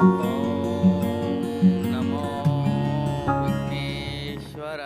ఓం నమో విఘ్నేశ్వర.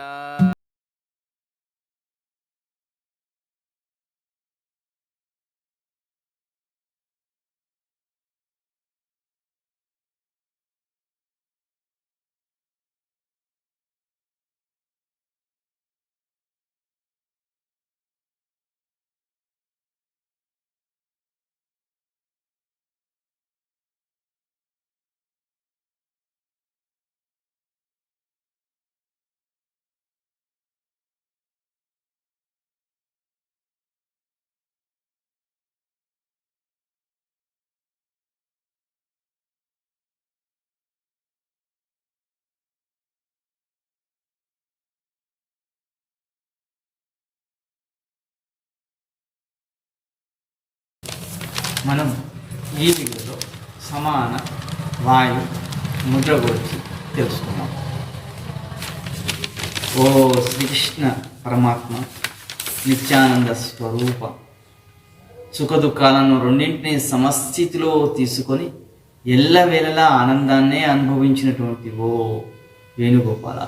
మనం ఈ వీడియోలో సమాన వాయు ముద్ర గురించి తెలుసుకున్నాం. ఓ శ్రీకృష్ణ పరమాత్మ నిత్యానంద స్వరూప సుఖదుఖాలను రెండింటినీ సమస్థితిలో తీసుకొని ఎల్లవేళలా ఆనందాన్నే అనుభవించినటువంటి ఓ వేణుగోపాల,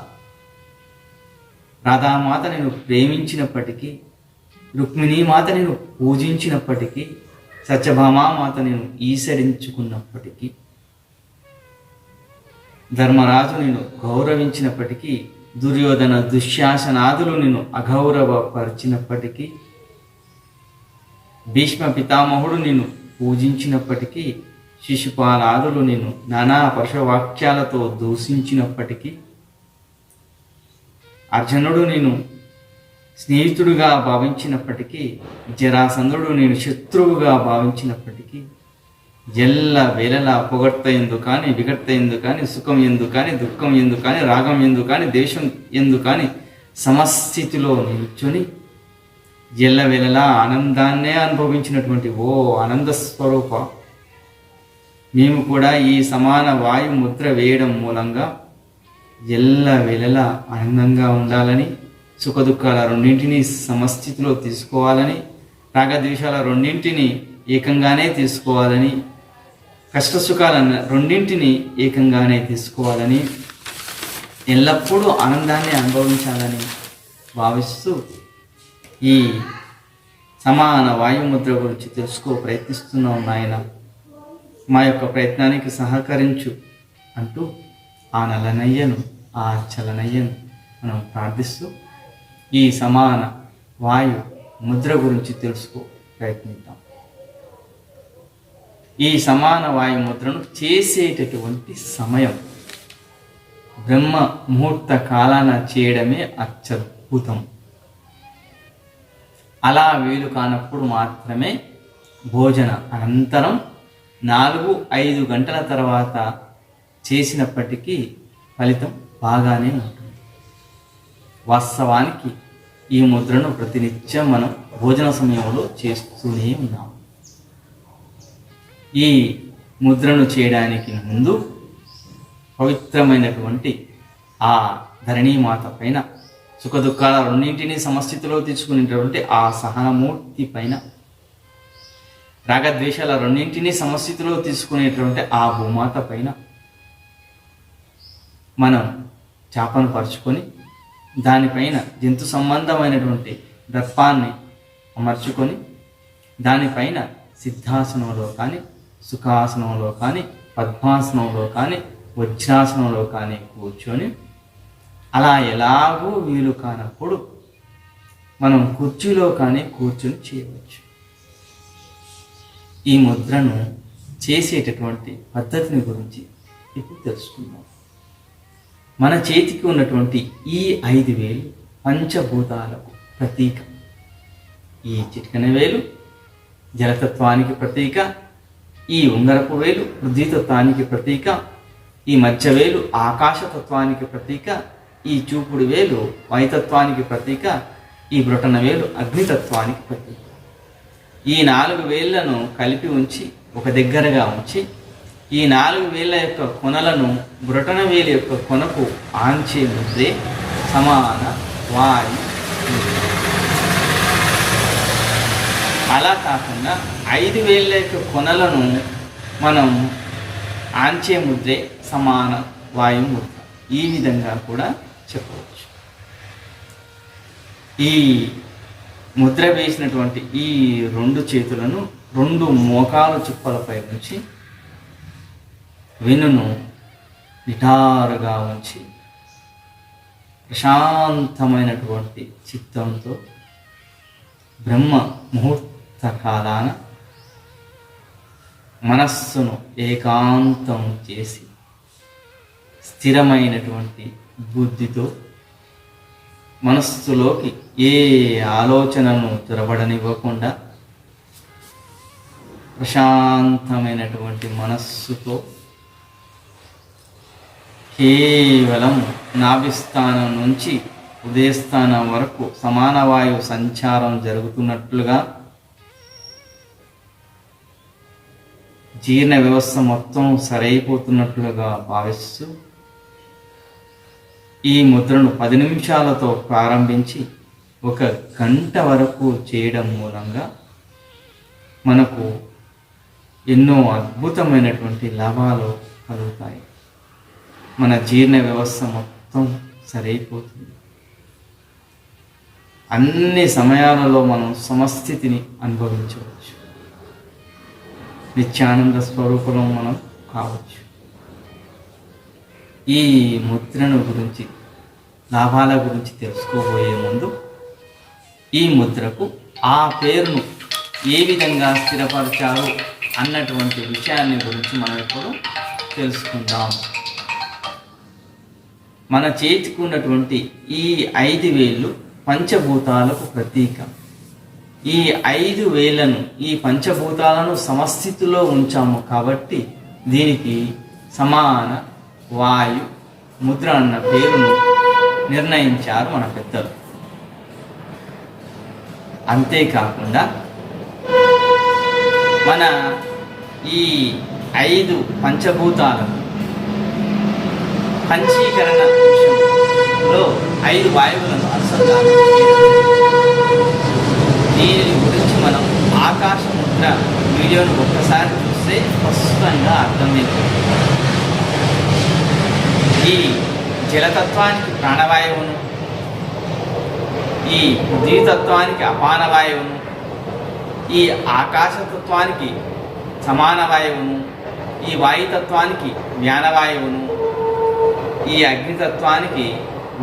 రాధామాత నేను ప్రేమించినప్పటికీ, రుక్మిణీమాత నేను పూజించినప్పటికీ, సత్యభామామాత నేను ఈసరించుకున్నప్పటికీ, ధర్మరాజు నేను గౌరవించినప్పటికీ, దుర్యోధన దుశ్శాసనాదులు నేను అగౌరవపరిచినప్పటికీ, భీష్మ పితామహుడు నేను పూజించినప్పటికీ, శిశుపాలాదులు నేను నానా పరుషవాక్యాలతో దూషించినప్పటికీ, అర్జునుడు నేను స్నేహితుడుగా భావించినప్పటికీ, జరాసంధుడు నేను శత్రువుగా భావించినప్పటికీ, ఎల్ల వేళలా పొగడ్త ఎందు కానీ, విగట్ట ఎందు కానీ, సుఖం ఎందు కానీ, దుఃఖం ఎందు కానీ, రాగం ఎందు కానీ, దేశం ఎందు కానీ సమస్థితిలో నిల్చొని ఎల్లవేళలా ఆనందాన్నే అనుభవించినటువంటి ఓ ఆనంద స్వరూప, మేము కూడా ఈ సమాన వాయు ముద్ర వేయడం మూలంగా ఎల్లవేళలా ఆనందంగా ఉండాలని, సుఖదుఖాల రెండింటినీ సమస్థితిలో తీసుకోవాలని, రాగద్వేషాల రెండింటినీ ఏకంగానే తీసుకోవాలని, కష్టసుఖాల రెండింటినీ ఏకంగానే తీసుకోవాలని, ఎల్లప్పుడూ ఆనందాన్ని అనుభవించాలని భావిస్తూ ఈ సమాన వాయుముద్ర గురించి ప్రయత్నిస్తున్నాం నాయన. మా యొక్క ప్రయత్నానికి సహకరించు అంటూ ఆ నల్లనయ్యను, ఆ చలనయ్యను మనం ప్రార్థిస్తూ ఈ సమాన వాయు ముద్ర గురించి ప్రయత్నిద్దాం. ఈ సమాన వాయు ముద్రను చేసేటటువంటి సమయం బ్రహ్మ ముహూర్త కాలాన చేయడమే అత్యద్భుతం. అలా వీలు కానప్పుడు మాత్రమే భోజన అనంతరం 4-5 గంటల తర్వాత చేసినప్పటికీ ఫలితం బాగానే ఉంటుంది. వాస్తవానికి ఈ ముద్రను ప్రతినిత్యం మనం భోజన సమయంలో చేస్తూనే ఉన్నాం. ఈ ముద్రను చేయడానికి ముందు పవిత్రమైనటువంటి ఆ ధరణీమాత పైన, సుఖదుఖాల రెండింటినీ సమస్థితిలో తీసుకునేటువంటి ఆ సహనమూర్తి పైన, రాగద్వేషాల రెండింటినీ సమస్థితిలో తీసుకునేటువంటి ఆ భూమాత పైన మనం చాపను పరుచుకొని దానిపైన జంతు సంబంధమైనటువంటి దర్పాన్ని అమర్చుకొని దానిపైన సిద్ధాసనంలో కానీ, సుఖాసనంలో కానీ, పద్మాసనంలో కానీ, వజ్రాసనంలో కానీ కూర్చొని, అలా ఎలాగో వీలు కానప్పుడు మనం కుర్చీలో కానీ కూర్చొని చేయవచ్చు. ఈ ముద్రను చేసేటటువంటి పద్ధతిని గురించి ఇప్పుడు తెలుసుకుందాం. మన చేతికి ఉన్నటువంటి ఈ 5 వేలు పంచభూతాలకు ప్రతీక. ఈ చిటికెన వేలు జలతత్వానికి ప్రతీక, ఈ ఉంగరపు వేలు పృథ్వీతత్వానికి ప్రతీక, ఈ మధ్య వేలు ఆకాశతత్వానికి ప్రతీక, ఈ చూపుడు వేలు వాయుతత్వానికి ప్రతీక, ఈ బ్రొటన వేలు అగ్నితత్వానికి ప్రతీక. ఈ 4 వేళ్లను కలిపి ఉంచి ఒక దగ్గరగా ఉంచి, ఈ 4 వేళ్ల యొక్క కొనలను బ్రొటన వేలు యొక్క కొనకు ఆంచే ముద్రే సమాన వాయు. అలా కాకుండా 5 వేళ్ల యొక్క కొనలను మనం ఆంచే ముద్రే సమాన వాయు ముద్ర. ఈ విధంగా కూడా చెప్పవచ్చు. ఈ ముద్ర వేసినటువంటి ఈ 2 చేతులను 2 మోకాలు చుప్పలపై నుంచి వెన్నును నిటారుగా ఉంచి ప్రశాంతమైనటువంటి చిత్తంతో బ్రహ్మ ముహూర్త కాలాన మనస్సును ఏకాంతం చేసి స్థిరమైనటువంటి బుద్ధితో మనస్సులోకి ఏ ఆలోచనను చొరబడనివ్వకుండా ప్రశాంతమైనటువంటి మనస్సుతో కేవలం నాభిస్థానం నుంచి ఉదయస్థానం వరకు సమాన వాయువు సంచారం జరుగుతున్నట్లుగా జీర్ణ వ్యవస్థ మొత్తం సరైపోతున్నట్లుగా భావిస్తూ ఈ ముద్రను 10 నిమిషాలతో ప్రారంభించి 1 గంట వరకు చేయడం మూలంగా మనకు ఎన్నో అద్భుతమైనటువంటి లాభాలు కలుగుతాయి. మన జీర్ణ వ్యవస్థ మొత్తం సరైపోతుంది. అన్ని సమయాలలో మనం సమస్థితిని అనుభవించవచ్చు. నిత్యానంద స్వరూపంలో మనం కావచ్చు. ఈ ముద్రను గురించి, లాభాల గురించి తెలుసుకోబోయే ముందు ఈ ముద్రకు ఆ పేరును ఏ విధంగా స్థిరపరిచారు అన్నటువంటి విషయాన్ని గురించి మనం ఇప్పుడు తెలుసుకుందాం. మన చేతికి ఉన్నటువంటి ఈ 5 వేళ్ళు పంచభూతాలకు ప్రతీక. ఈ 5 వేళ్లను, ఈ పంచభూతాలను సమస్థితిలో ఉంచాము కాబట్టి దీనికి సమాన వాయు ముద్ర అన్న పేరును నిర్ణయించారు మన పెద్దలు. అంతేకాకుండా మన ఈ 5 పంచభూతాలను పంచీకరణ విషయంలో 5 వాయువులను అనుసంధానం దీని గురించి మనం ఆకాశ ముద్ర వీడియోను ఒక్కసారి చూస్తే స్పష్టంగా అర్థమవుతుంది. ఈ జలతత్వానికి ప్రాణవాయువును, ఈ పృథ్వీతత్వానికి అపాన వాయువును, ఈ ఆకాశతత్వానికి సమాన వాయువును, ఈ వాయుతత్వానికి జ్ఞానవాయువును, ఈ అగ్నితత్వానికి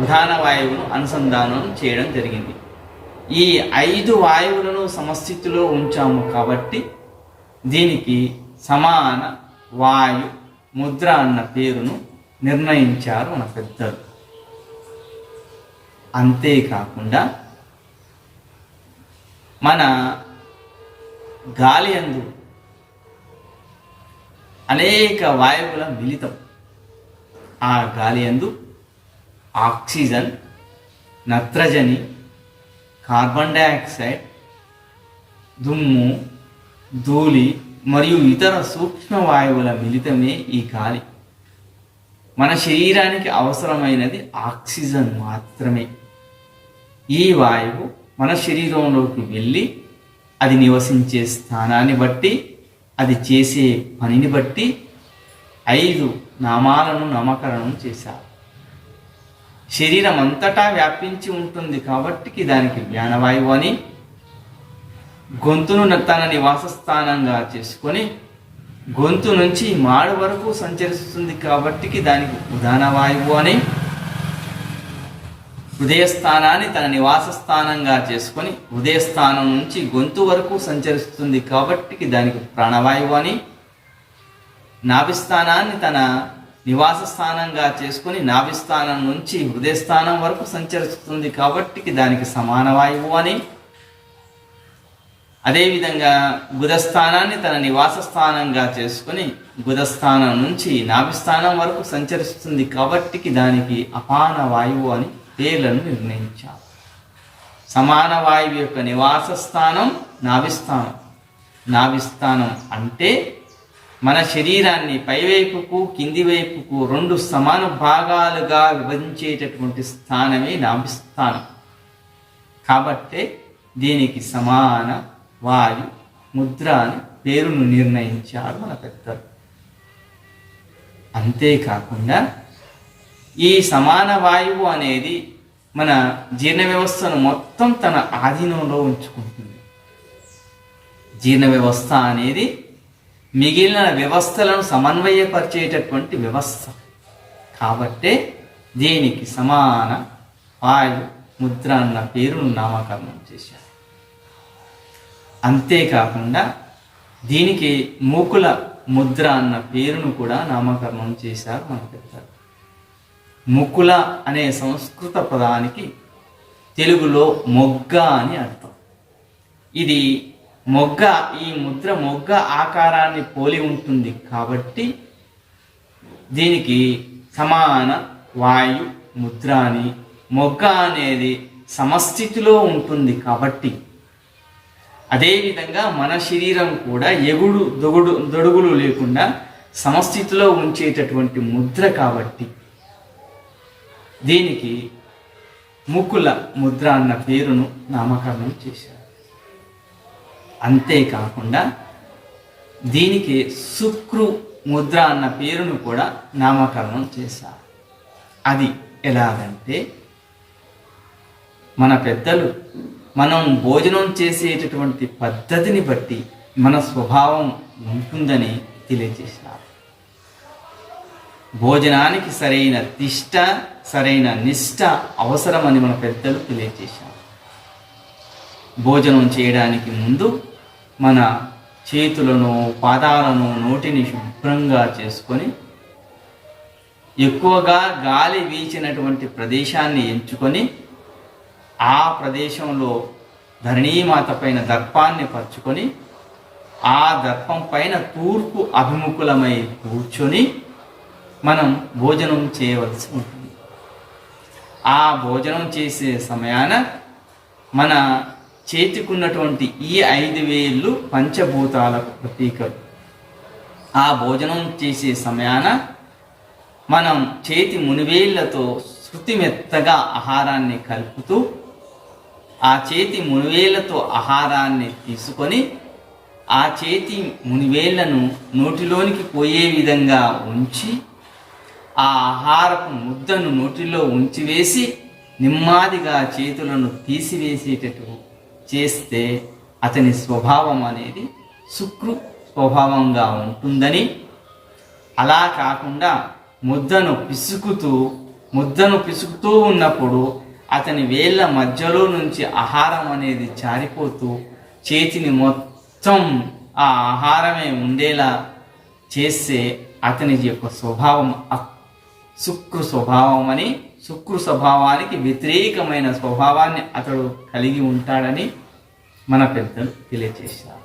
ఉదాన వాయువును అనుసంధానం చేయడం జరిగింది. ఈ 5 వాయువులను సమస్థితిలో ఉంచాము కాబట్టి దీనికి సమాన వాయు ముద్ర అన్న పేరును నిర్ణయించారు మన పెద్దలు. అంతేకాకుండా మన గాలి యందు అనేక వాయువుల మిళితం. ఆ గాలి యందు ఆక్సిజన్, నత్రజని, కార్బన్ డయాక్సైడ్, దుమ్ము, ధూళి మరియు ఇతర సూక్ష్మ వాయువుల మిళితమే ఈ గాలి. మన శరీరానికి అవసరమైనది ఆక్సిజన్ మాత్రమే. ఈ వాయువు మన శరీరంలోకి వెళ్ళి అది నివసించే స్థానాన్ని బట్టి, అది చేసే పనిని బట్టి 5 నామాలను నామకరణం చేశారు. శరీరం అంతటా వ్యాపించి ఉంటుంది కాబట్టి దానికి జ్ఞానవాయువు అని, గొంతును తన నివాస స్థానంగా చేసుకొని గొంతు నుంచి మాడు వరకు సంచరిస్తుంది కాబట్టి దానికి ఉదాన వాయువు అని, హృదయస్థానాన్ని తన నివాస స్థానంగా చేసుకొని హృదయస్థానం నుంచి గొంతు వరకు సంచరిస్తుంది కాబట్టి దానికి ప్రాణవాయువు అని, నాభిస్థానాన్ని తన నివాస స్థానంగా చేసుకొని నాభిస్థానం నుంచి హృదయస్థానం వరకు సంచరిస్తుంది కాబట్టి దానికి సమాన వాయువు అని, అదేవిధంగా గుదస్థానాన్ని తన నివాస స్థానంగా చేసుకొని గుదస్థానం నుంచి నాభిస్థానం వరకు సంచరిస్తుంది కాబట్టి దానికి అపాన వాయువు అని పేర్లను నిర్ణయించారు. సమాన వాయువు యొక్క నివాస స్థానం నాభిస్థానం. నాభిస్థానం అంటే మన శరీరాన్ని పైవైపుకు కింది వైపుకు 2 సమాన భాగాలుగా విభజించేటటువంటి స్థానమే నాభిస్థానం. కాబట్టే దీనికి సమాన వాయు ముద్ర అని పేరును నిర్ణయించారు మన పెద్దలు. అంతేకాకుండా ఈ సమాన వాయువు అనేది మన జీర్ణ వ్యవస్థను మొత్తం తన ఆధీనంలో ఉంచుకుంటుంది. జీర్ణ వ్యవస్థ అనేది మిగిలిన వ్యవస్థలను సమన్వయపరిచేటటువంటి వ్యవస్థ కాబట్టే దీనికి సమాన వాయు ముద్ర అన్న పేరును నామకరణం చేశారు. అంతేకాకుండా దీనికి మూకుల ముద్ర అన్న పేరును కూడా నామకరణం చేశారు మన పెద్దలు. ముకుల అనే సంస్కృత పదానికి తెలుగులో మొగ్గ అని అర్థం. ఇది మొగ్గ, ఈ ముద్ర మొగ్గ ఆకారాన్ని పోలి ఉంటుంది కాబట్టి దీనికి సమాన వాయు ముద్ర అని, మొగ్గ అనేది సమస్థితిలో ఉంటుంది కాబట్టి. అదేవిధంగా మన శరీరం కూడా ఎగుడు దొడుగులు లేకుండా సమస్థితిలో ఉంచేటటువంటి ముద్ర కాబట్టి దీనికి ముకుల ముద్ర అన్న పేరును నామకరణం చేశారు. అంతేకాకుండా దీనికి శుక్రు ముద్ర అన్న పేరును కూడా నామకరణం చేశారు. అది ఎలాగంటే మన పెద్దలు మనం భోజనం చేసేటటువంటి పద్ధతిని బట్టి మన స్వభావం ఉంటుందని తెలియజేశారు. భోజనానికి సరైన తిష్ట, సరైన నిష్ట అవసరమని మన పెద్దలు తెలియజేశారు. భోజనం చేయడానికి ముందు మన చేతులను, పాదాలను, నోటిని శుభ్రంగా చేసుకొని ఎక్కువగా గాలి వీచినటువంటి ప్రదేశాన్ని ఎంచుకొని ఆ ప్రదేశంలో ధరణీమాత పైన దర్పాన్ని పరుచుకొని ఆ దర్పం పైన తూర్పు అభిముఖులమై కూర్చొని మనం భోజనం చేయవలసి ఉంటుంది. ఆ భోజనం చేసే సమయాన మన చేతికున్నటువంటి ఈ 5 వేళ్ళు పంచభూతాలకు ప్రతీకలు. ఆ భోజనం చేసే సమయాన మనం చేతి మునివేళ్లతో శృతిమెత్తగా ఆహారాన్ని కలుపుతూ ఆ చేతి మునివేళ్లతో ఆహారాన్ని తీసుకొని ఆ చేతి మునివేళ్లను నోటిలోనికి పోయే విధంగా ఉంచి ఆ ఆహారపు ముద్దను నోటిలో ఉంచివేసి నెమ్మదిగా చేతులను తీసివేసేటట్టు చేస్తే అతని స్వభావం అనేది శుక్రు స్వభావంగా ఉంటుందని, అలా కాకుండా ముద్దను పిసుకుతూ ఉన్నప్పుడు అతని వేళ్ళ మధ్యలో నుంచి ఆహారం అనేది జారిపోతూ చేతిని మొత్తం ఆ ఆహారమే ఉండేలా చేస్తే అతని యొక్క స్వభావం శుక్రు స్వభావం అని, శుక్రు స్వభావానికి వ్యతిరేకమైన స్వభావాన్ని అతడు కలిగి ఉంటాడని మన పెద్దలు తెలియజేశారు.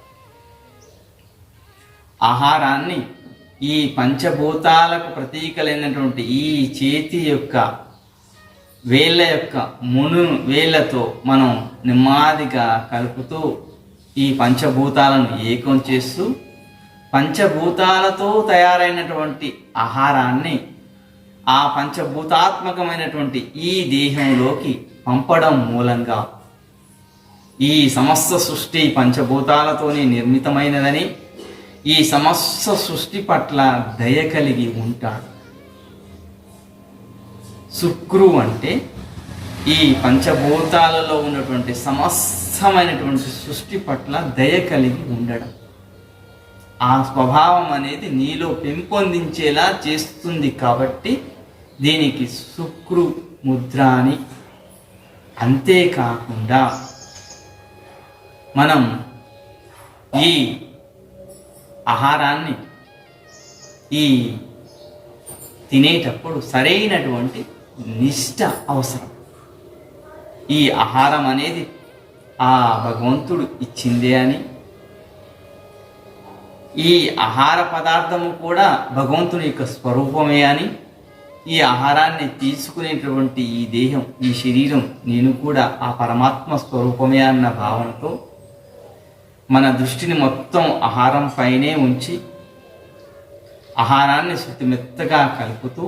ఆహారాన్ని ఈ పంచభూతాలకు ప్రతీకలైనటువంటి ఈ చేతి యొక్క వేళ్ళ యొక్క వేళ్ళతో మనం నెమ్మదిగా కలుపుతూ ఈ పంచభూతాలను ఏకం చేస్తూ పంచభూతాలతో తయారైనటువంటి ఆహారాన్ని ఆ పంచభూతాత్మకమైనటువంటి ఈ దేహంలోకి పంపడం మూలంగా ఈ సమస్త సృష్టి పంచభూతాలతోనే నిర్మితమైనదని, ఈ సమస్త సృష్టి పట్ల దయ కలిగి ఉంటాడు. శుక్రు అంటే ఈ పంచభూతాలలో ఉన్నటువంటి సమస్తమైనటువంటి సృష్టి పట్ల దయ కలిగి ఉండడం. ఆ స్వభావం అనేది నీలో పెంపొందించేలా చేస్తుంది కాబట్టి దీనికి శుక్రు ముద్ర అని. అంతేకాకుండా మనం ఈ ఆహారాన్ని తినేటప్పుడు సరైనటువంటి నిష్ట అవసరం. ఈ ఆహారం అనేది ఆ భగవంతుడు ఇచ్చిందే అని, ఈ ఆహార పదార్థము కూడా భగవంతుని యొక్క స్వరూపమే అని, ఈ ఆహారాన్ని తీసుకునేటువంటి ఈ దేహం, ఈ శరీరం నేను కూడా ఆ పరమాత్మ స్వరూపమే అన్న భావనతో మన దృష్టిని మొత్తం ఆహారం పైనే ఉంచి ఆహారాన్ని శుతిమెత్తగా కలుపుతూ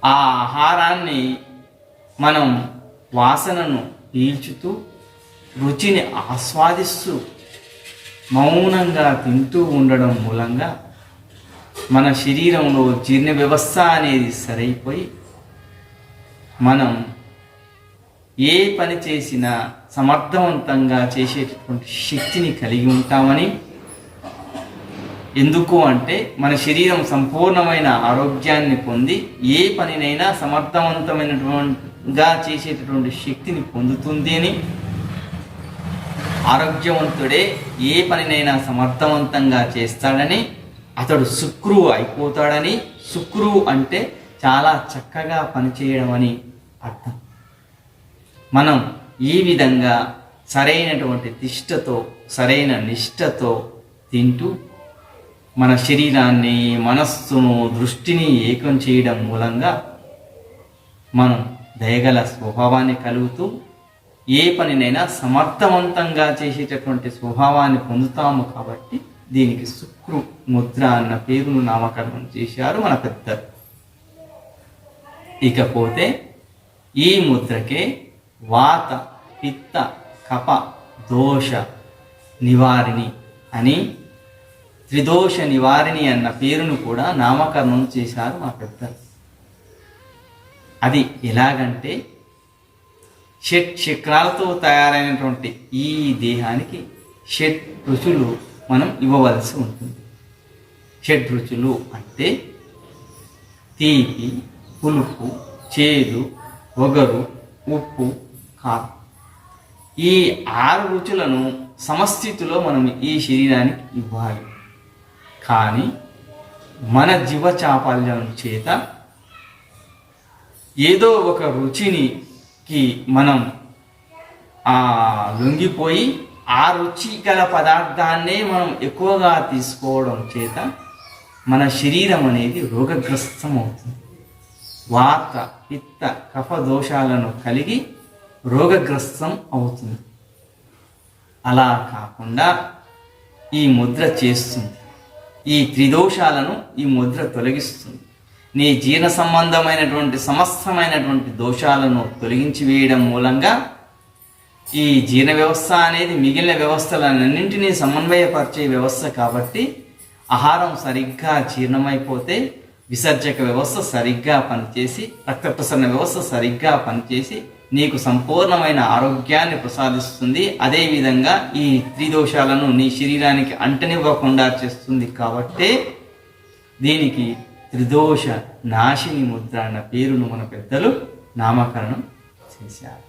ఆ ఆహారాన్ని మనం వాసనను పీల్చుతూ రుచిని ఆస్వాదిస్తూ మౌనంగా తింటూ ఉండడం మూలంగా మన శరీరంలో జీర్ణ వ్యవస్థ అనేది సరైపోయి మనం ఏ పని చేసినా సమర్థవంతంగా చేసేటటువంటి శక్తిని కలిగి ఉంటామని, ఎందుకు అంటే మన శరీరం సంపూర్ణమైన ఆరోగ్యాన్ని పొంది ఏ పనినైనా సమర్థవంతమైనటువంటిగా చేసేటటువంటి శక్తిని పొందుతుంది అని, ఆరోగ్యవంతుడే ఏ పనినైనా సమర్థవంతంగా చేస్తాడని, అతడు శుక్రువు అయిపోతాడని, శుక్రువు అంటే చాలా చక్కగా పనిచేయడం అని అర్థం. మనం ఈ విధంగా సరైనటువంటి తిష్టతో సరైన నిష్టతో తింటూ మన శరీరాన్ని, మనస్సును, దృష్టిని ఏకం చేయడం మూలంగా మనం దయగల స్వభావాన్ని కలుగుతూ ఏ పనినైనా సమర్థవంతంగా చేసేటటువంటి స్వభావాన్ని పొందుతాము. కాబట్టి దీనికి శుక్రు ముద్ర అన్న పేరును నామకరణం చేశారు మన పెద్దలు. ఇకపోతే ఈ ముద్రకే వాత, పిత్త, కప, దోష నివారిణి అని, త్రిదోష నివారిణి అన్న పేరును కూడా నామకరణం చేశారు మా పెద్దలు. అది ఎలాగంటే షట్ చక్రాలతో తయారైనటువంటి ఈ దేహానికి షట్ రుచులు మనం ఇవ్వవలసి ఉంటుంది. షట్ రుచులు అంటే తీపి, పులుపు, చేదు, వగరు, ఉప్పు, కారం. ఈ 6 రుచులను సమస్థితిలో మనం ఈ శరీరానికి ఇవ్వాలి. కానీ మన జీవచాపల్యం చేత ఏదో ఒక రుచికి మనం లొంగిపోయి ఆ రుచి గల పదార్థాన్నే మనం ఎక్కువగా తీసుకోవడం చేత మన శరీరం అనేది రోగగ్రస్తం అవుతుంది. వాత, పిత్త, కఫ దోషాలను కలిగి రోగగ్రస్తం అవుతుంది. అలా కాకుండా ఈ ముద్ర చేస్తుంది. ఈ త్రిదోషాలను ఈ ముద్ర తొలగిస్తుంది. నీ జీర్ణ సంబంధమైనటువంటి సమస్తమైనటువంటి దోషాలను తొలగించి వేయడం మూలంగా ఈ జీర్ణ వ్యవస్థ అనేది మిగిలిన వ్యవస్థలన్నింటినీ సమన్వయపరిచే వ్యవస్థ. కాబట్టి ఆహారం సరిగ్గా జీర్ణమైపోతే విసర్జక వ్యవస్థ సరిగ్గా పనిచేసి, రక్త ప్రసరణ వ్యవస్థ సరిగ్గా పనిచేసి నీకు సంపూర్ణమైన ఆరోగ్యాన్ని ప్రసాదిస్తుంది. అదేవిధంగా ఈ త్రిదోషాలను నీ శరీరానికి అంటనివ్వకుండా చేస్తుంది. కాబట్టే దీనికి త్రిదోష నాశిని ముద్ర అన్న పేరును మన పెద్దలు నామకరణం చేశారు.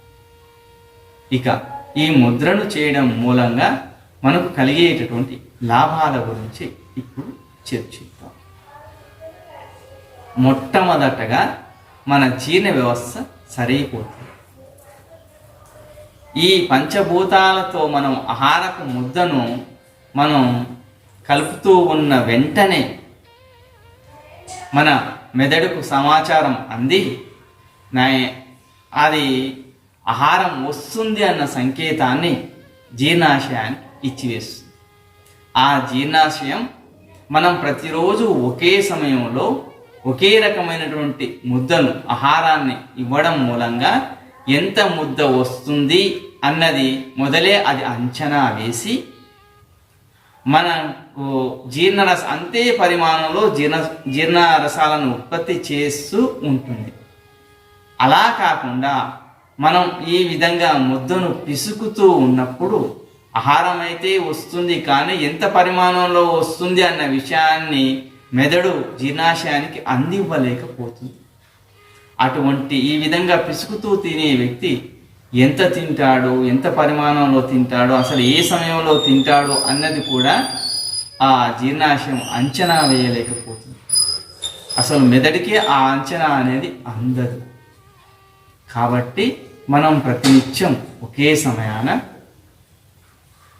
ఇక ఈ ముద్రను చేయడం మూలంగా మనకు కలిగేటటువంటి లాభాల గురించి ఇప్పుడు చర్చిద్దాం. మొట్టమొదటగా మన జీర్ణ వ్యవస్థ సరైపోతుంది. ఈ పంచభూతాలతో మనం ఆహారపు ముద్దను మనం కలుపుతూ ఉన్న వెంటనే మన మెదడుకు సమాచారం అంది అది ఆహారం వస్తుంది అన్న సంకేతాన్ని జీర్ణాశయానికి ఇచ్చివేస్తుంది. ఆ జీర్ణాశయం మనం ప్రతిరోజు ఒకే సమయంలో ఒకే రకమైనటువంటి ముద్దను, ఆహారాన్ని ఇవ్వడం మూలంగా ఎంత ముద్ద వస్తుంది అన్నది మొదలే అది అంచనా వేసి మనకు అంతే పరిమాణంలో జీర్ణరసాలను ఉత్పత్తి చేస్తూ ఉంటుంది. అలా కాకుండా మనం ఈ విధంగా ముద్దను పిసుకుతూ ఉన్నప్పుడు ఆహారం అయితే వస్తుంది, కానీ ఎంత పరిమాణంలో వస్తుంది అన్న విషయాన్ని మెదడు జీర్ణాశయానికి అందివ్వలేకపోతుంది. అటువంటి ఈ విధంగా పిసుకుతూ తినే వ్యక్తి ఎంత తింటాడో, ఎంత పరిమాణంలో తింటాడో, అసలు ఏ సమయంలో తింటాడో అన్నది కూడా ఆ జీర్ణాశయం అంచనా వేయలేకపోతుంది. అసలు మెదడికి ఆ అంచనా అనేది అందదు. కాబట్టి మనం ప్రతినిత్యం ఒకే సమయాన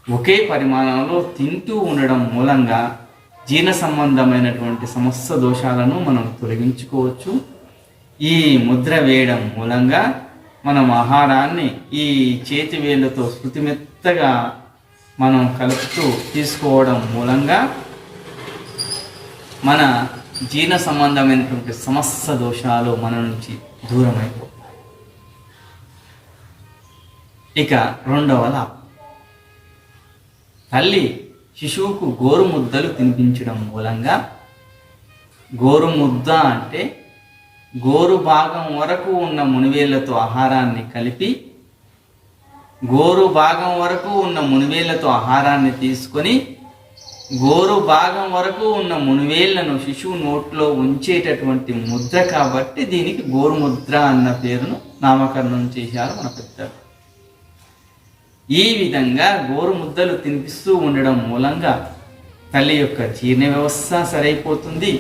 ఒకే పరిమాణంలో తింటూ ఉండడం మూలంగా జీర్ణ సంబంధమైనటువంటి సమస్త దోషాలను మనం తొలగించుకోవచ్చు. ఈ ముద్ర వేయడం మూలంగా మనం ఆహారాన్ని ఈ చేతి వేళ్ళతో శృతిమెత్తగా మనం కలుపుతూ తీసుకోవడం మూలంగా మన జీర్ణ సంబంధమైనటువంటి సమస్త దోషాలు మన నుంచి దూరమైపోతాయి. ఇక రెండవ లాభం, తల్లి శిశువుకు గోరుముద్దలు తినిపించడం మూలంగా గోరు ముద్ద అంటే గోరు భాగం వరకు ఉన్న మునివేళ్లతో ఆహారాన్ని కలిపి, గోరు భాగం వరకు ఉన్న మునివేళ్లతో ఆహారాన్ని తీసుకొని గోరు భాగం వరకు ఉన్న మునివేళ్లను శిశువు నోట్లో ఉంచేటటువంటి ముద్ర కాబట్టి దీనికి గోరు ముద్ర అన్న పేరును నామకరణం చేశారు మన పెద్దలు. ఈ విధంగా గోరు ముద్దలు తినిపిస్తూ ఉండడం మూలంగా తల్లి యొక్క జీర్ణ వ్యవస్థ సరైపోతుంది,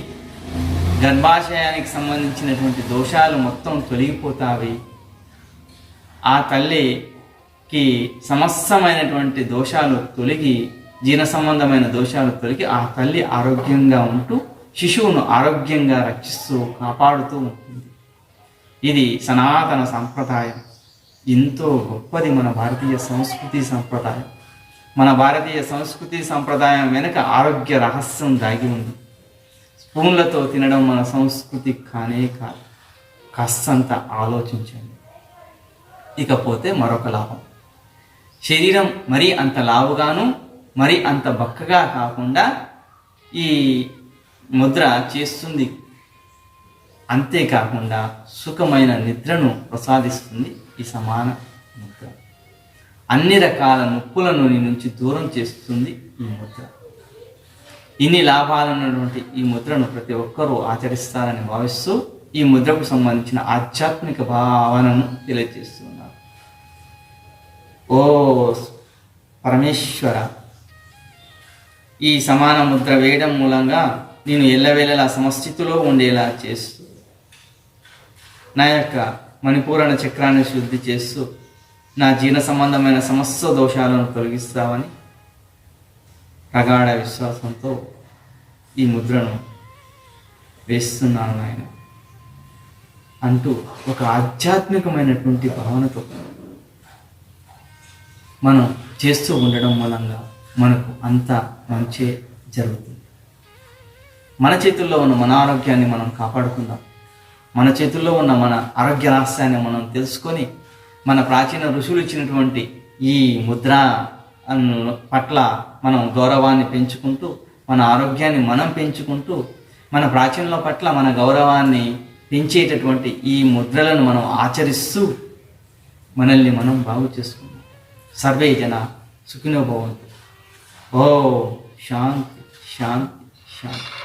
గర్భాశయానికి సంబంధించినటువంటి దోషాలు మొత్తం తొలగిపోతాయి. ఆ తల్లికి సమస్తమైనటువంటి దోషాలు తొలగి, జీర్ణ సంబంధమైన దోషాలు తొలగి ఆ తల్లి ఆరోగ్యంగా ఉంటూ శిశువును ఆరోగ్యంగా రక్షిస్తూ కాపాడుతూ ఉంటుంది. ఇది సనాతన సంప్రదాయం. ఎంతో గొప్పది మన భారతీయ సంస్కృతి సంప్రదాయం. మన భారతీయ సంస్కృతి సంప్రదాయం వెనుక ఆరోగ్య రహస్యం దాగి ఉంది. స్పూన్లతో తినడం మన సంస్కృతి కానే కాదు. కాస్తంత ఆలోచించండి. ఇకపోతే మరొక లాభం, శరీరం మరీ అంత లావుగాను మరి అంత బక్కగా కాకుండా ఈ ముద్ర చేస్తుంది. అంతేకాకుండా సుఖమైన నిద్రను ప్రసాదిస్తుంది ఈ సమాన ముద్ర. అన్ని రకాల నొప్పులను నీ నుంచి దూరం చేస్తుంది ఈ ముద్ర. ఇన్ని లాభాలున్నటువంటి ఈ ముద్రను ప్రతి ఒక్కరూ ఆచరిస్తారని భావిస్తూ ఈ ముద్రకు సంబంధించిన ఆధ్యాత్మిక భావనను తెలియజేస్తున్నారు. ఓ పరమేశ్వర, ఈ సమాన ముద్ర వేయడం మూలంగా నేను ఎల్లవేళలా సమస్థితిలో ఉండేలా చేస్తూ, నా యొక్క మణిపూరణ చక్రాన్ని శుద్ధి చేస్తూ నా జీర్ణ సంబంధమైన సమస్త దోషాలను తొలగిస్తావని ప్రగాఢ విశ్వాసంతో ఈ ముద్రను వేస్తున్నాను నాయన అంటూ ఒక ఆధ్యాత్మికమైనటువంటి భావనతో మనం చేస్తూ ఉండడం మూలంగా మనకు అంత మంచి జరుగుతుంది. మన చేతుల్లో ఉన్న మన ఆరోగ్యాన్ని మనం కాపాడుకుందాం. మన చేతుల్లో ఉన్న మన ఆరోగ్య రహస్యాన్ని మనం తెలుసుకొని మన ప్రాచీన ఋషులు ఇచ్చినటువంటి ఈ ముద్ర పట్ల మనం గౌరవాన్ని పెంచుకుంటూ, మన ఆరోగ్యాన్ని మనం పెంచుకుంటూ, మన ప్రాచీనుల పట్ల మన గౌరవాన్ని పెంచేటటువంటి ఈ ముద్రలను మనం ఆచరిస్తూ మనల్ని మనం బాగు చేసుకుందాం. సర్వే జన సుఖినో భవంతు. ఓ శాంతి శాంతి శాంతి.